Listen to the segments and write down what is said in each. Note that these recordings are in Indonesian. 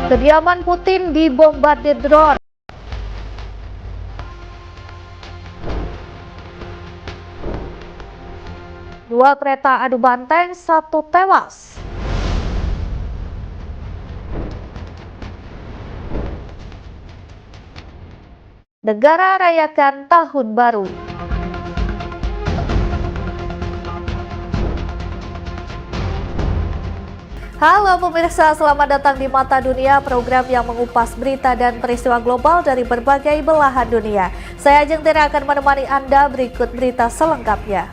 Kediaman Putin dibombardir drone. Dua kereta adu banteng, satu tewas. Negara rayakan Tahun Baru. Halo pemirsa, selamat datang di Mata Dunia, program yang mengupas berita dan peristiwa global dari berbagai belahan dunia. Saya Ajeng Tera akan menemani Anda, berikut berita selengkapnya.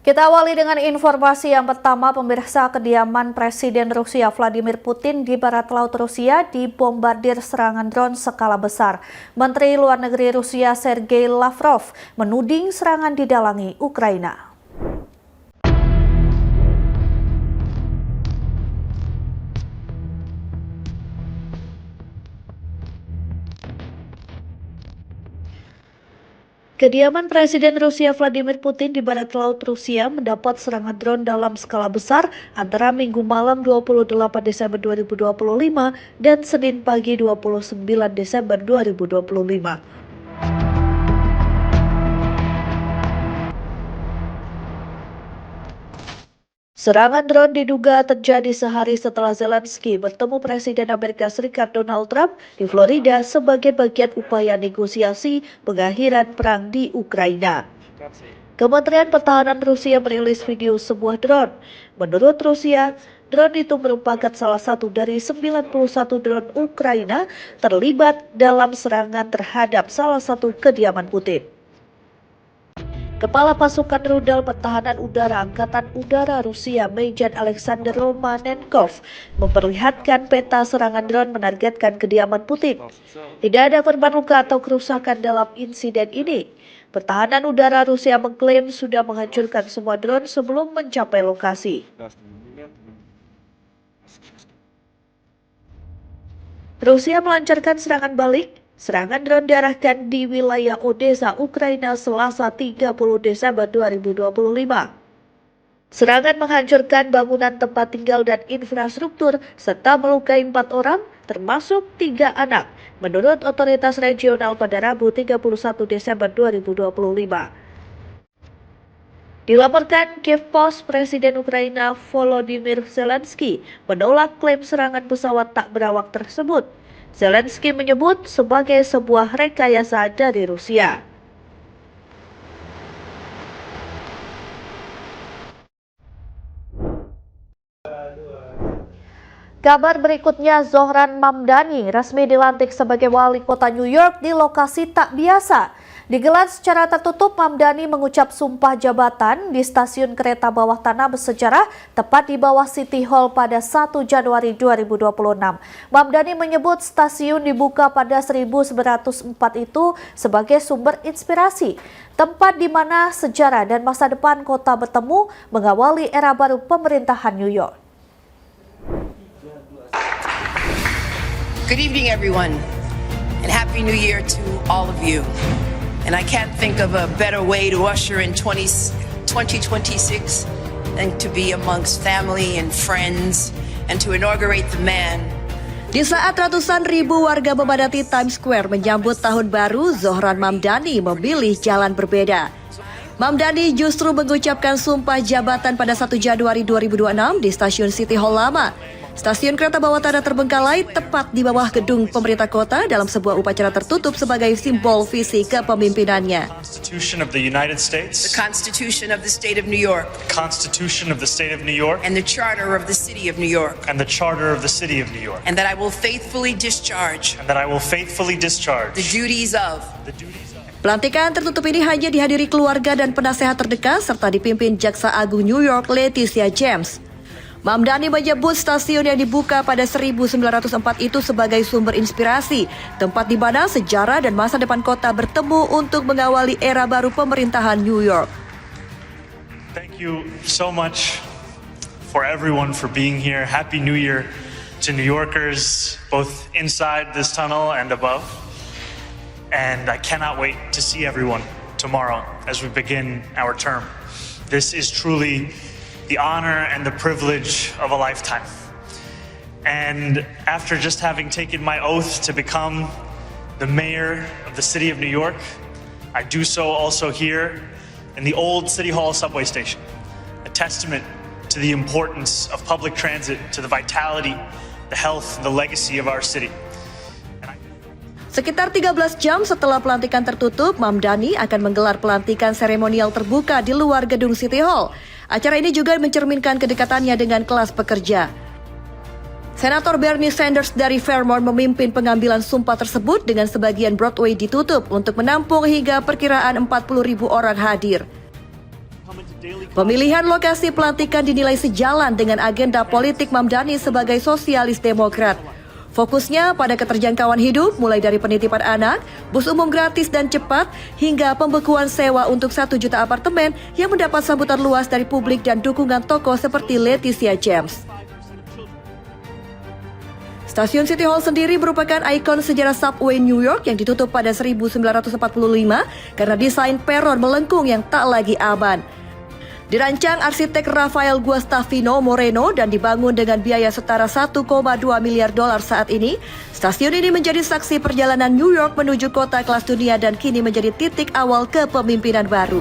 Kita awali dengan informasi yang pertama, pemirsa. Kediaman Presiden Rusia Vladimir Putin di barat laut Rusia dibombardir serangan drone skala besar. Menteri Luar Negeri Rusia Sergei Lavrov menuding serangan didalangi Ukraina. Kediaman Presiden Rusia Vladimir Putin di barat laut Rusia mendapat serangan drone dalam skala besar antara Minggu malam 28 Desember 2025 dan Senin pagi 29 Desember 2025. Serangan drone diduga terjadi sehari setelah Zelensky bertemu Presiden Amerika Serikat Donald Trump di Florida sebagai bagian upaya negosiasi pengakhiran perang di Ukraina. Kementerian Pertahanan Rusia merilis video sebuah drone. Menurut Rusia, drone itu merupakan salah satu dari 91 drone Ukraina terlibat dalam serangan terhadap salah satu kediaman Putin. Kepala Pasukan Rudal Pertahanan Udara Angkatan Udara Rusia, Major Alexander Romanenkov, memperlihatkan peta serangan drone menargetkan kediaman Putin. Tidak ada korban luka atau kerusakan dalam insiden ini. Pertahanan Udara Rusia mengklaim sudah menghancurkan semua drone sebelum mencapai lokasi. Rusia melancarkan serangan balik. Serangan drone diarahkan di wilayah Odessa, Ukraina Selasa 30 Desember 2025. Serangan menghancurkan bangunan tempat tinggal dan infrastruktur serta melukai 4 orang, termasuk 3 anak, menurut otoritas regional pada Rabu 31 Desember 2025. Dilaporkan Kiev Post, Presiden Ukraina Volodymyr Zelensky menolak klaim serangan pesawat tak berawak tersebut. Zelensky menyebut sebagai sebuah rekayasa dari Rusia. Kabar berikutnya, Zohran Mamdani resmi dilantik sebagai wali kota New York di lokasi tak biasa. Digelar secara tertutup, Mamdani mengucap sumpah jabatan di stasiun kereta bawah tanah bersejarah tepat di bawah City Hall pada 1 Januari 2026. Mamdani menyebut stasiun dibuka pada 1904 itu sebagai sumber inspirasi, tempat di mana sejarah dan masa depan kota bertemu mengawali era baru pemerintahan New York. Good evening, everyone, and Happy New Year to all of you. And I can't think of a better way to usher in 2026 than to be amongst family and friends and to inaugurate the man. Di saat ratusan ribu warga memadati Times Square menyambut tahun baru, Zohran Mamdani memilih jalan berbeda. Mamdani justru mengucapkan sumpah jabatan pada 1 Januari 2026 di stasiun City Hall lama. Stasiun kereta bawah tanah terbengkalai tepat di bawah gedung pemerintah kota dalam sebuah upacara tertutup sebagai simbol visi kepemimpinannya. Constitution of the United States, The Constitution of the State of New York, Constitution of the State of New York, and the Charter of the City of New York, and the Charter of the City of New York, and that I will faithfully discharge and that I will faithfully discharge the duties of Pelantikan tertutup ini hanya dihadiri keluarga dan penasehat terdekat serta dipimpin Jaksa Agung New York Leticia James. Mamdani menyebut stasiun yang dibuka pada 1904 itu sebagai sumber inspirasi, tempat di mana sejarah dan masa depan kota bertemu untuk mengawali era baru pemerintahan New York. Thank you so much for everyone for being here. Happy New Year to New Yorkers, both inside this tunnel and above. And I cannot wait to see everyone tomorrow as we begin our term. This is truly the honor and the privilege of a lifetime. And after just having taken my oath to become the mayor of the city of New York, I do so also here in the old City Hall subway station, a testament to the importance of public transit, to the vitality, the health, and the legacy of our city. Sekitar 13 jam setelah pelantikan tertutup, Mamdani akan menggelar pelantikan seremonial terbuka di luar gedung City Hall. Acara ini juga mencerminkan kedekatannya dengan kelas pekerja. Senator Bernie Sanders dari Vermont memimpin pengambilan sumpah tersebut dengan sebagian Broadway ditutup untuk menampung hingga perkiraan 40.000 orang hadir. Pemilihan lokasi pelantikan dinilai sejalan dengan agenda politik Mamdani sebagai sosialis demokrat. Fokusnya pada keterjangkauan hidup, mulai dari penitipan anak, bus umum gratis dan cepat, hingga pembekuan sewa untuk 1 juta apartemen yang mendapat sambutan luas dari publik dan dukungan tokoh seperti Leticia James. Stasiun City Hall sendiri merupakan ikon sejarah subway New York yang ditutup pada 1945 karena desain peron melengkung yang tak lagi aman. Dirancang arsitek Rafael Guastavino Moreno dan dibangun dengan biaya setara 1,2 miliar dolar saat ini, stasiun ini menjadi saksi perjalanan New York menuju kota kelas dunia dan kini menjadi titik awal kepemimpinan baru.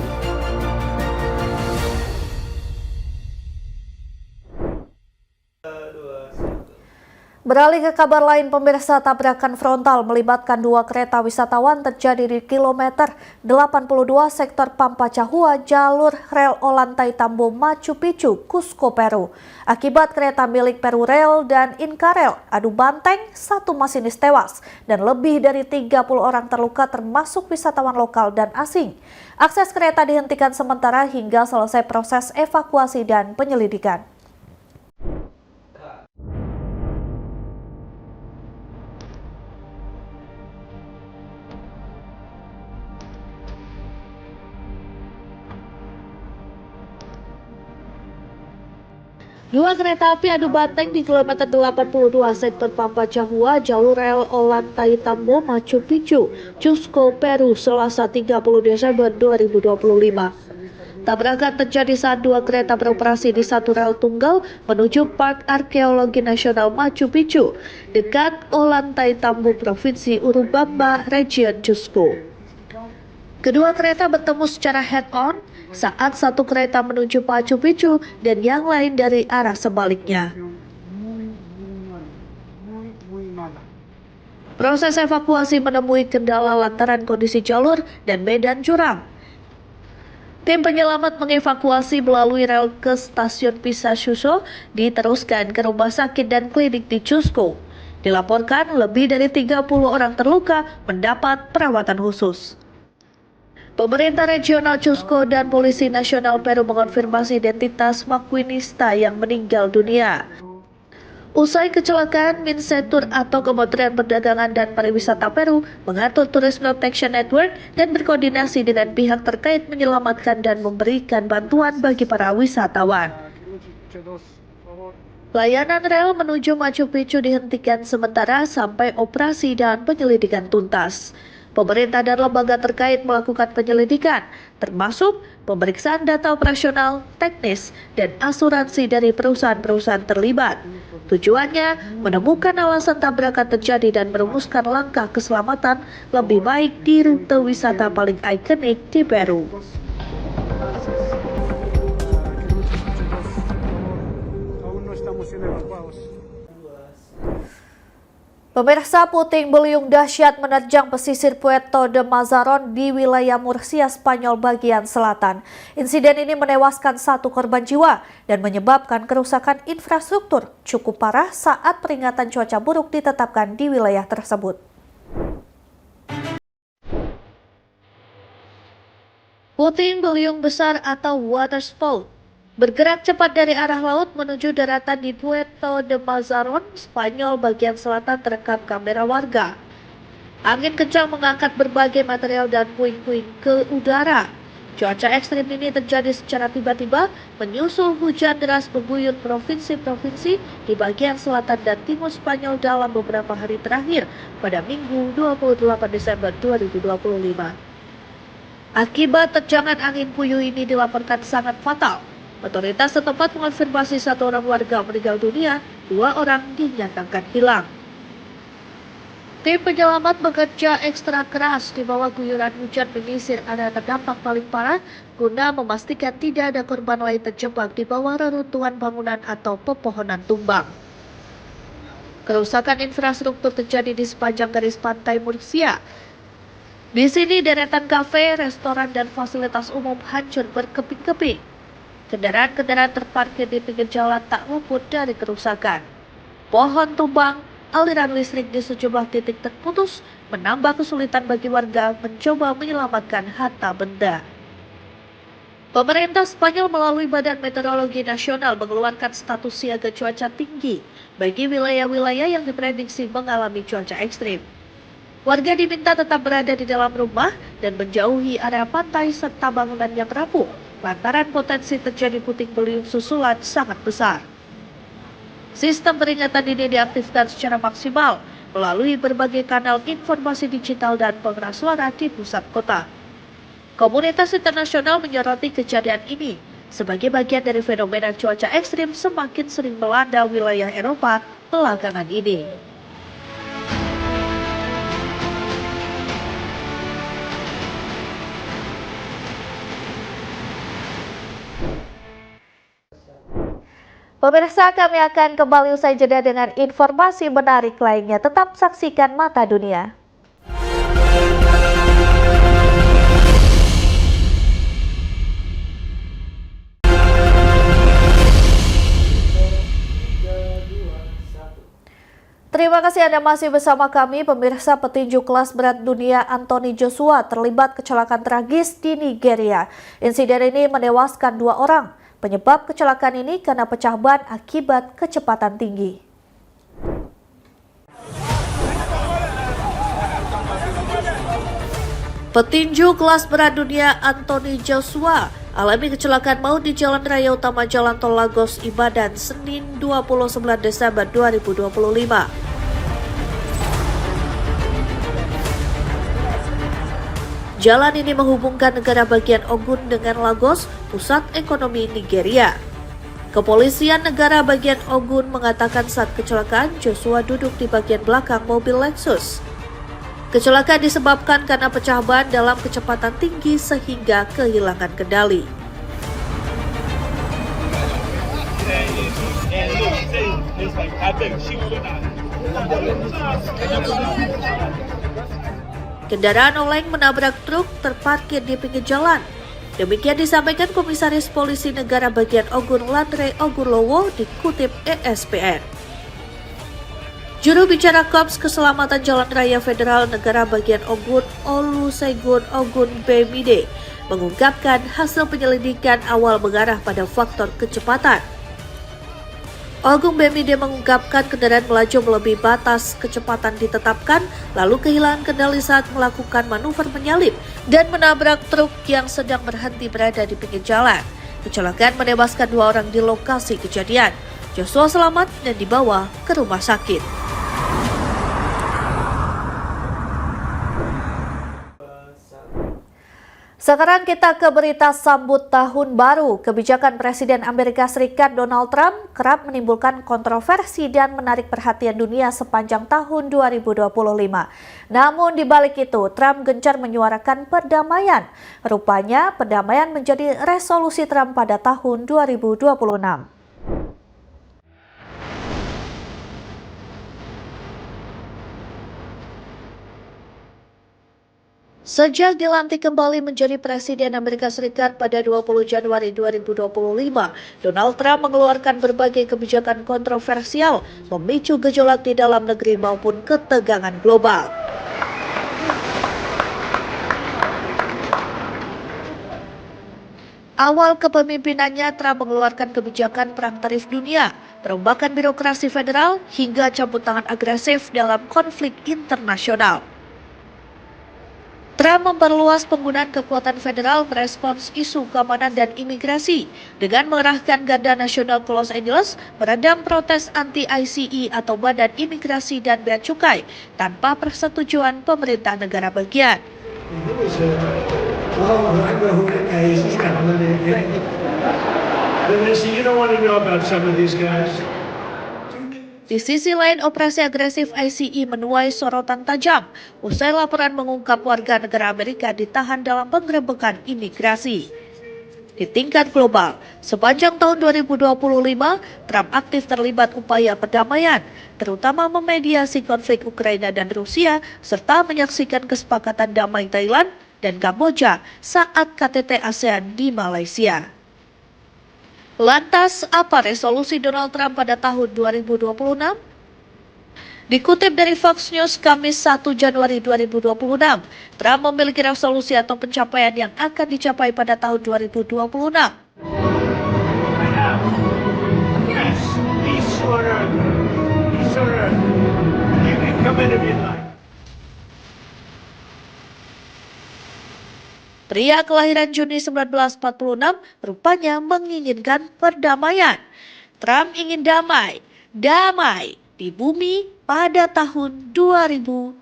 Beralih ke kabar lain, pemirsa, tabrakan frontal melibatkan 2 kereta wisatawan terjadi di kilometer 82 sektor Pampachahua, jalur rel Ollantay Tambo Machu Picchu, Cusco, Peru. Akibat kereta milik Peru Rail dan Inca Rail adu banteng, 1 masinis tewas dan lebih dari 30 orang terluka termasuk wisatawan lokal dan asing. Akses kereta dihentikan sementara hingga selesai proses evakuasi dan penyelidikan. Dua kereta api adu banteng di kilometer 82 sektor Pampachahua, jalur rel Ollantay Tambo Machu Picchu, Cusco, Peru, Selasa 30 Desember 2025. Tabrakan terjadi saat 2 kereta beroperasi di satu rel tunggal menuju Park Arkeologi Nasional Machu Picchu, dekat Ollantay Tambo, Provinsi Urubamba, Region Cusco. Kedua kereta bertemu secara head-on saat satu kereta menuju Machu Picchu dan yang lain dari arah sebaliknya. Proses evakuasi menemui kendala lantaran kondisi jalur dan medan curam. Tim penyelamat mengevakuasi melalui rel ke stasiun Pisasuso, diteruskan ke rumah sakit dan klinik di Cusco. Dilaporkan lebih dari 30 orang terluka mendapat perawatan khusus. Pemerintah regional Cusco dan Polisi Nasional Peru mengonfirmasi identitas maquinista yang meninggal dunia. Usai kecelakaan, Minsetur atau Kementerian Perdagangan dan Pariwisata Peru mengatur Tourism Protection Network dan berkoordinasi dengan pihak terkait menyelamatkan dan memberikan bantuan bagi para wisatawan. Layanan rel menuju Machu Picchu dihentikan sementara sampai operasi dan penyelidikan tuntas. Pemerintah dan lembaga terkait melakukan penyelidikan, termasuk pemeriksaan data operasional, teknis, dan asuransi dari perusahaan-perusahaan terlibat. Tujuannya menemukan alasan tabrakan terjadi dan merumuskan langkah keselamatan lebih baik di rute wisata paling ikonik di Peru. Pemirsa, puting beliung dahsyat menerjang pesisir Puerto de Mazaron di wilayah Murcia, Spanyol bagian selatan. Insiden ini menewaskan 1 korban jiwa dan menyebabkan kerusakan infrastruktur cukup parah saat peringatan cuaca buruk ditetapkan di wilayah tersebut. Puting beliung besar atau waterspout bergerak cepat dari arah laut menuju daratan di Puerto de Mazaron, Spanyol bagian selatan terekam kamera warga. Angin kencang mengangkat berbagai material dan puing-puing ke udara. Cuaca ekstrim ini terjadi secara tiba-tiba menyusul hujan deras mengguyur provinsi-provinsi di bagian selatan dan timur Spanyol dalam beberapa hari terakhir pada Minggu 28 Desember 2025. Akibat terjangan angin puyuh ini dilaporkan sangat fatal. Otoritas setempat mengonfirmasi 1 orang warga meninggal dunia, 2 orang dinyatakan hilang. Tim penyelamat bekerja ekstra keras di bawah guyuran hujan menyisir area terdampak paling parah guna memastikan tidak ada korban lain terjebak di bawah reruntuhan bangunan atau pepohonan tumbang. Kerusakan infrastruktur terjadi di sepanjang garis pantai Murcia. Di sini deretan kafe, restoran, dan fasilitas umum hancur berkeping-keping. Kendaraan-kendaraan terparkir di pinggir jalan tak luput dari kerusakan. Pohon tumbang, aliran listrik di sejumlah titik terputus, menambah kesulitan bagi warga mencoba menyelamatkan harta benda. Pemerintah Spanyol melalui Badan Meteorologi Nasional mengeluarkan status siaga cuaca tinggi bagi wilayah-wilayah yang diprediksi mengalami cuaca ekstrim. Warga diminta tetap berada di dalam rumah dan menjauhi area pantai serta bangunan yang rapuh, lantaran potensi terjadi puting beliung susulan sangat besar. Sistem peringatan dini diaktifkan secara maksimal melalui berbagai kanal informasi digital dan pengeras suara di pusat kota. Komunitas internasional menyoroti kejadian ini sebagai bagian dari fenomena cuaca ekstrim semakin sering melanda wilayah Eropa belakangan ini. Pemirsa, kami akan kembali usai jeda dengan informasi menarik lainnya. Tetap saksikan Mata Dunia. Terima kasih Anda masih bersama kami. Pemirsa, petinju kelas berat dunia Anthony Joshua terlibat kecelakaan tragis di Nigeria. Insiden ini menewaskan 2 orang. Penyebab kecelakaan ini karena pecah ban akibat kecepatan tinggi. Petinju kelas berat dunia Anthony Joshua alami kecelakaan maut di jalan raya utama Jalan Tol Lagos Ibadan Senin 29 Desember 2025. Jalan ini menghubungkan negara bagian Ogun dengan Lagos, pusat ekonomi Nigeria. Kepolisian negara bagian Ogun mengatakan saat kecelakaan Joshua duduk di bagian belakang mobil Lexus. Kecelakaan disebabkan karena pecah ban dalam kecepatan tinggi sehingga kehilangan kendali. Kendaraan oleng menabrak truk terparkir di pinggir jalan. Demikian disampaikan Komisaris Polisi Negara Bagian Ogun Landre Ogunlowo dikutip ESPN. Juru bicara Korps Keselamatan Jalan Raya Federal Negara Bagian Ogun Olusegun Ogun Bemide mengungkapkan hasil penyelidikan awal mengarah pada faktor kecepatan. Ogun Bemide mengungkapkan kendaraan melaju melebihi batas kecepatan ditetapkan, lalu kehilangan kendali saat melakukan manuver menyalip dan menabrak truk yang sedang berhenti berada di pinggir jalan. Kecelakaan menewaskan 2 orang di lokasi kejadian. Joshua selamat dan dibawa ke rumah sakit. Sekarang kita ke berita sambut tahun baru. Kebijakan Presiden Amerika Serikat Donald Trump kerap menimbulkan kontroversi dan menarik perhatian dunia sepanjang tahun 2025. Namun di balik itu, Trump gencar menyuarakan perdamaian. Rupanya, perdamaian menjadi resolusi Trump pada tahun 2026. Sejak dilantik kembali menjadi Presiden Amerika Serikat pada 20 Januari 2025, Donald Trump mengeluarkan berbagai kebijakan kontroversial, memicu gejolak di dalam negeri maupun ketegangan global. Awal kepemimpinannya, Trump mengeluarkan kebijakan perang tarif dunia, perombakan birokrasi federal, hingga campur tangan agresif dalam konflik internasional. Trump memperluas penggunaan kekuatan federal merespons isu keamanan dan imigrasi dengan mengerahkan Garda Nasional ke Los Angeles meredam protes anti-ICE atau Badan Imigrasi dan Bea Cukai tanpa persetujuan pemerintah negara bagian. Oh, I know who it is. He's got limited. Vanessa, you don't want to know about some of these guys. Di sisi lain, operasi agresif ICE menuai sorotan tajam usai laporan mengungkap warga negara Amerika ditahan dalam penggerebekan imigrasi. Di tingkat global, sepanjang tahun 2025, Trump aktif terlibat upaya perdamaian, terutama memediasi konflik Ukraina dan Rusia, serta menyaksikan kesepakatan damai Thailand dan Kamboja saat KTT ASEAN di Malaysia. Lantas, apa resolusi Donald Trump pada tahun 2026? Dikutip dari Fox News Kamis 1 Januari 2026, Trump memiliki resolusi atau pencapaian yang akan dicapai pada tahun 2026. Yes, be shorter. You can come in if you like. Pria kelahiran Juni 1946 rupanya menginginkan perdamaian. Trump ingin damai di bumi pada tahun 2026.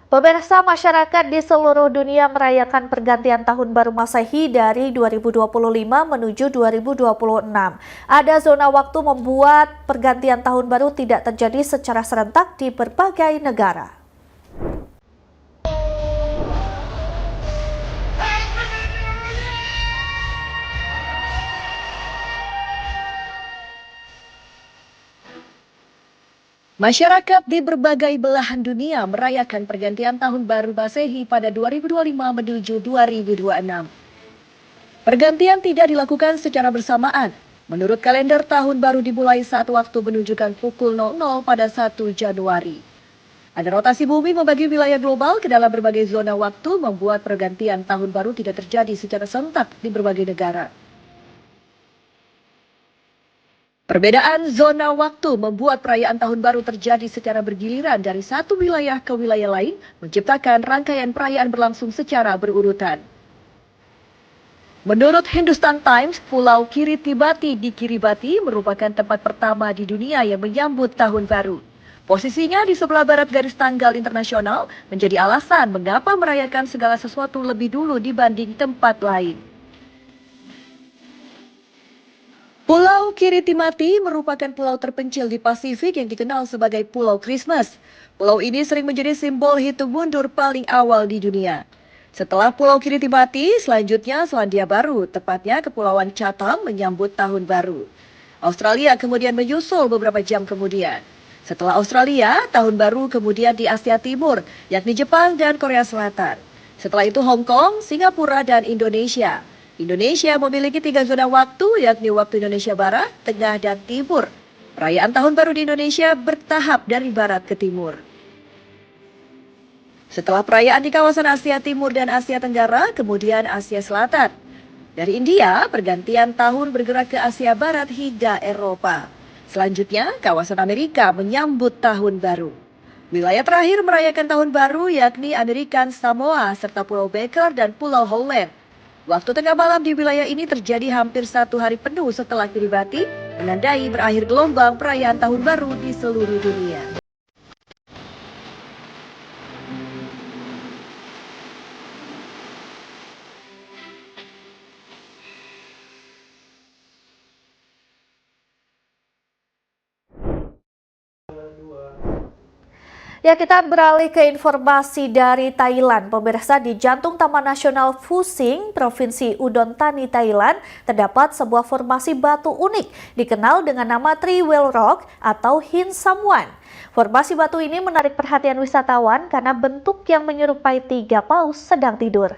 Pemirsa, masyarakat di seluruh dunia merayakan pergantian tahun baru Masehi dari 2025 menuju 2026. Ada zona waktu membuat pergantian tahun baru tidak terjadi secara serentak di berbagai negara. Masyarakat di berbagai belahan dunia merayakan pergantian tahun baru Masehi pada 2025 menuju 2026. Pergantian tidak dilakukan secara bersamaan. Menurut kalender, tahun baru dimulai saat waktu menunjukkan pukul 00 pada 1 Januari. Ada rotasi bumi membagi wilayah global ke dalam berbagai zona waktu membuat pergantian tahun baru tidak terjadi secara serentak di berbagai negara. Perbedaan zona waktu membuat perayaan tahun baru terjadi secara bergiliran dari satu wilayah ke wilayah lain, menciptakan rangkaian perayaan berlangsung secara berurutan. Menurut Hindustan Times, Pulau Kiribati di Kiribati merupakan tempat pertama di dunia yang menyambut tahun baru. Posisinya di sebelah barat garis tanggal internasional menjadi alasan mengapa merayakan segala sesuatu lebih dulu dibanding tempat lain. Pulau Kiribati merupakan pulau terpencil di Pasifik yang dikenal sebagai Pulau Christmas. Pulau ini sering menjadi simbol hitung mundur paling awal di dunia. Setelah Pulau Kiribati, selanjutnya Selandia Baru, tepatnya Kepulauan Chatham menyambut tahun baru. Australia kemudian menyusul beberapa jam kemudian. Setelah Australia, tahun baru kemudian di Asia Timur, yakni Jepang dan Korea Selatan. Setelah itu Hong Kong, Singapura, dan Indonesia. Indonesia memiliki 3 zona waktu, yakni waktu Indonesia Barat, Tengah, dan Timur. Perayaan Tahun Baru di Indonesia bertahap dari Barat ke Timur. Setelah perayaan di kawasan Asia Timur dan Asia Tenggara, kemudian Asia Selatan. Dari India, pergantian tahun bergerak ke Asia Barat hingga Eropa. Selanjutnya, kawasan Amerika menyambut Tahun Baru. Wilayah terakhir merayakan Tahun Baru yakni American Samoa serta Pulau Baker dan Pulau Howland. Waktu tengah malam di wilayah ini terjadi hampir 1 hari penuh setelah Kiribati, menandai berakhir gelombang perayaan Tahun Baru di seluruh dunia. Ya, kita beralih ke informasi dari Thailand. Pemirsa, di jantung Taman Nasional Phusing, Provinsi Udon Thani, Thailand, terdapat sebuah formasi batu unik dikenal dengan nama Three Whale Rock atau Hin Sam Wan. Formasi batu ini menarik perhatian wisatawan karena bentuk yang menyerupai 3 paus sedang tidur.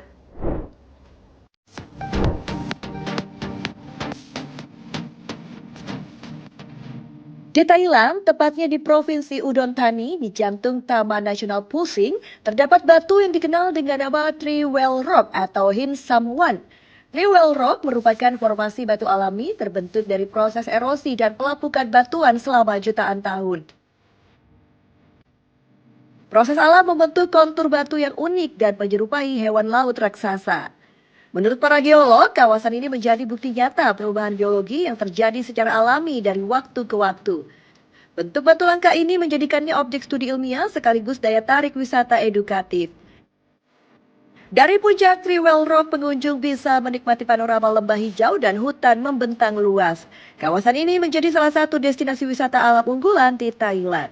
Di Thailand, tepatnya di Provinsi Udon Thani, di jantung Taman Nasional Phusing, terdapat batu yang dikenal dengan nama Three Whale Rock atau Hin Sam Wan. Three Whale Rock merupakan formasi batu alami terbentuk dari proses erosi dan pelapukan batuan selama jutaan tahun. Proses alam membentuk kontur batu yang unik dan menyerupai hewan laut raksasa. Menurut para geolog, kawasan ini menjadi bukti nyata perubahan geologi yang terjadi secara alami dari waktu ke waktu. Bentuk batu langka ini menjadikannya objek studi ilmiah sekaligus daya tarik wisata edukatif. Dari puncak Triwell Rock, pengunjung bisa menikmati panorama lembah hijau dan hutan membentang luas. Kawasan ini menjadi salah satu destinasi wisata alam unggulan di Thailand.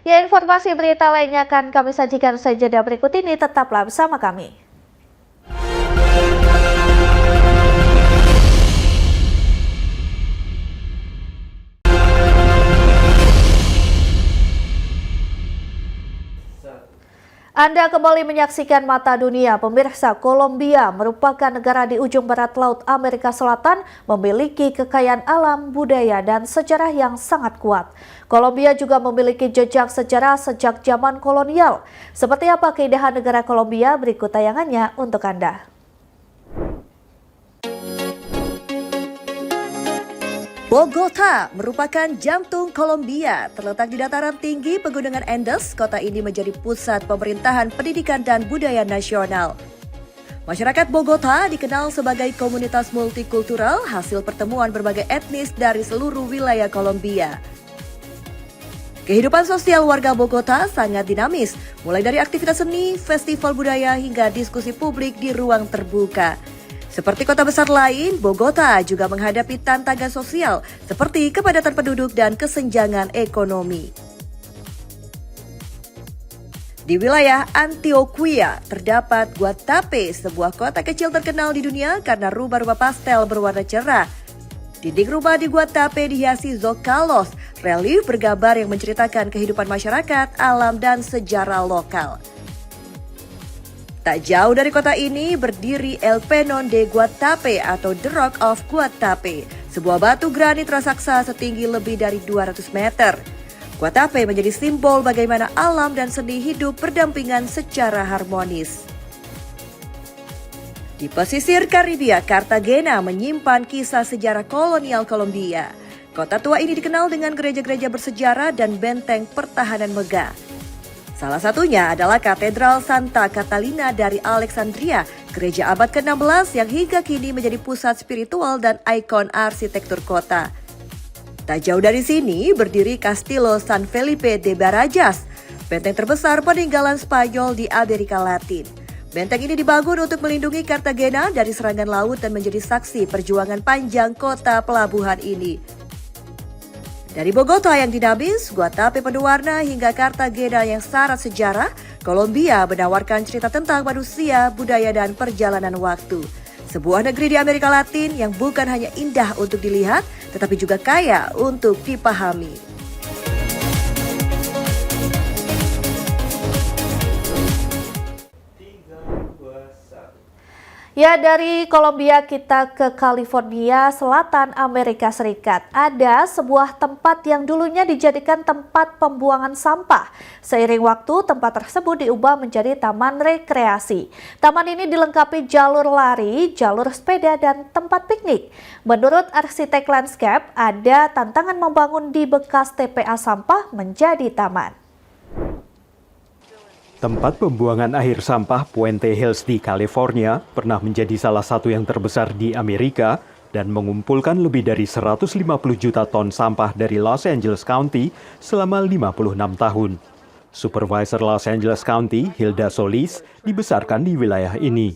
Ya, informasi berita lainnya akan kami sajikan usai jeda berikut ini. Tetaplah bersama kami. Anda kembali menyaksikan Mata Dunia. Pemirsa, Kolombia merupakan negara di ujung barat laut Amerika Selatan, memiliki kekayaan alam, budaya, dan sejarah yang sangat kuat. Kolombia juga memiliki jejak sejarah sejak zaman kolonial. Seperti apa keindahan negara Kolombia? Berikut tayangannya untuk Anda. Bogota merupakan jantung Kolombia. Terletak di dataran tinggi Pegunungan Andes, kota ini menjadi pusat pemerintahan, pendidikan, dan budaya nasional. Masyarakat Bogota dikenal sebagai komunitas multikultural, hasil pertemuan berbagai etnis dari seluruh wilayah Kolombia. Kehidupan sosial warga Bogota sangat dinamis, mulai dari aktivitas seni, festival budaya, hingga diskusi publik di ruang terbuka. Seperti kota besar lain, Bogota juga menghadapi tantangan sosial seperti kepadatan penduduk dan kesenjangan ekonomi. Di wilayah Antioquia terdapat Guatapé, sebuah kota kecil terkenal di dunia karena rumah-rumah pastel berwarna cerah. Dinding rumah di Guatapé dihiasi zócalos, relief bergambar yang menceritakan kehidupan masyarakat, alam, dan sejarah lokal. Tak jauh dari kota ini berdiri El Peñón de Guatapé atau The Rock of Guatapé, sebuah batu granit raksasa setinggi lebih dari 200 meter. Guatapé menjadi simbol bagaimana alam dan seni hidup berdampingan secara harmonis. Di pesisir Karibia, Cartagena menyimpan kisah sejarah kolonial Kolombia. Kota tua ini dikenal dengan gereja-gereja bersejarah dan benteng pertahanan megah. Salah satunya adalah Katedral Santa Catalina dari Alexandria, gereja abad ke-16 yang hingga kini menjadi pusat spiritual dan ikon arsitektur kota. Tak jauh dari sini berdiri Castillo San Felipe de Barajas, benteng terbesar peninggalan Spanyol di Amerika Latin. Benteng ini dibangun untuk melindungi Cartagena dari serangan laut dan menjadi saksi perjuangan panjang kota pelabuhan ini. Dari Bogota yang dinamis, Guatapé penuh warna, hingga Cartagena yang syarat sejarah, Kolombia menawarkan cerita tentang manusia, budaya, dan perjalanan waktu. Sebuah negeri di Amerika Latin yang bukan hanya indah untuk dilihat, tetapi juga kaya untuk dipahami. Ya, dari Kolombia kita ke California Selatan, Amerika Serikat. Ada sebuah tempat yang dulunya dijadikan tempat pembuangan sampah. Seiring waktu, tempat tersebut diubah menjadi taman rekreasi. Taman ini dilengkapi jalur lari, jalur sepeda, dan tempat piknik. Menurut arsitek landscape, ada tantangan membangun di bekas TPA sampah menjadi taman. Tempat pembuangan akhir sampah Puente Hills di California pernah menjadi salah satu yang terbesar di Amerika dan mengumpulkan lebih dari 150 juta ton sampah dari Los Angeles County selama 56 tahun. Supervisor Los Angeles County, Hilda Solis, dibesarkan di wilayah ini.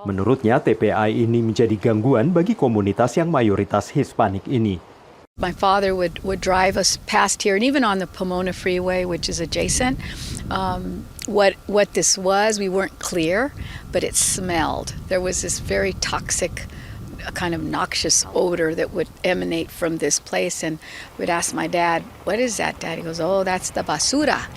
Menurutnya, TPA ini menjadi gangguan bagi komunitas yang mayoritas Hispanik ini. My father would drive us past here, and even on the Pomona Freeway, which is adjacent. What this was, we weren't clear, but it smelled. There was this very toxic, kind of noxious odor that would emanate from this place, and we'd ask my dad, "What is that, Dad?" He goes, "Oh, that's the basura.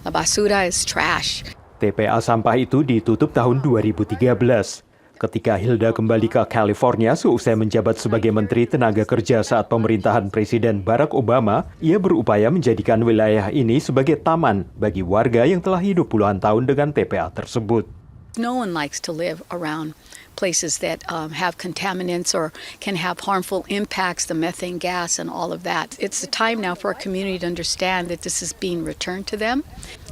The basura is trash." TPA sampah itu ditutup tahun 2013. Ketika Hilda kembali ke California seusai menjabat sebagai Menteri Tenaga Kerja saat pemerintahan Presiden Barack Obama, ia berupaya menjadikan wilayah ini sebagai taman bagi warga yang telah hidup puluhan tahun dengan TPA tersebut. No one likes to live around places that have contaminants or can have harmful impacts, the methane gas and all of that. It's the time now for our community to understand that this is being returned to them.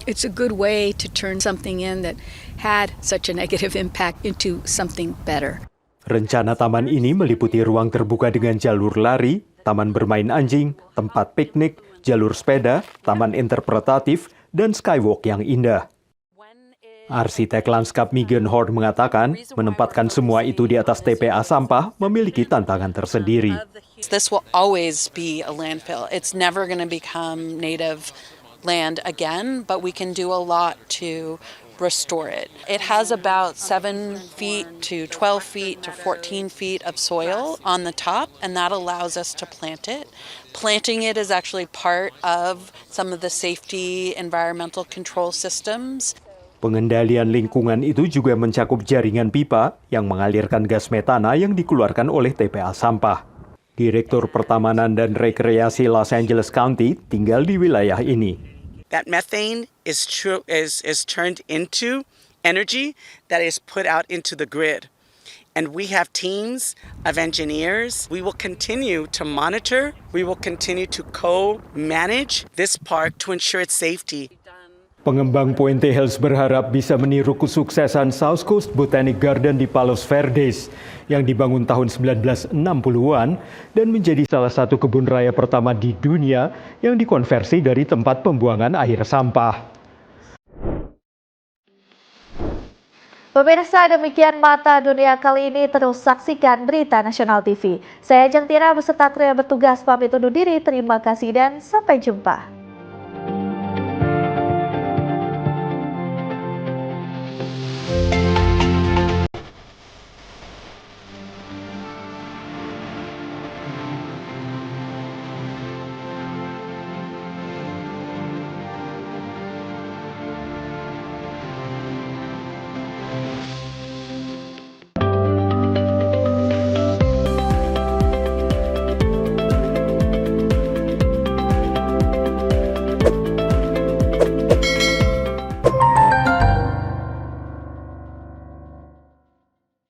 It's a good way to turn something in that had such a negative impact into something better. Rencana taman ini meliputi ruang terbuka dengan jalur lari, taman bermain anjing, tempat piknik, jalur sepeda, taman interpretatif, dan skywalk yang indah. Arsitek lanskap Megan Hort mengatakan, menempatkan semua itu di atas TPA sampah memiliki tantangan tersendiri. This will always be a landfill. It's never going to become native land again, but we can do a lot to restore it. It has about 7 feet to 12 feet to 14 feet of soil on the top, and that allows us to plant it. Planting it is actually part of some of the safety environmental control systems. Pengendalian lingkungan itu juga mencakup jaringan pipa yang mengalirkan gas metana yang dikeluarkan oleh TPA sampah. Direktur Pertamanan dan Rekreasi Los Angeles County tinggal di wilayah ini. That methane is turned into energy that is put out into the grid. And we have teams of engineers. We will continue to monitor. We will continue to co-manage this park to ensure its safety. Pengembang Puente Hills berharap bisa meniru kesuksesan South Coast Botanic Garden di Palos Verdes yang dibangun tahun 1960-an dan menjadi salah satu kebun raya pertama di dunia yang dikonversi dari tempat pembuangan air sampah. Pemirsa, demikian Mata Dunia kali ini. Terus saksikan Berita Nasional TV. Saya Jang Tira beserta kru yang bertugas pamit undur diri. Terima kasih dan sampai jumpa.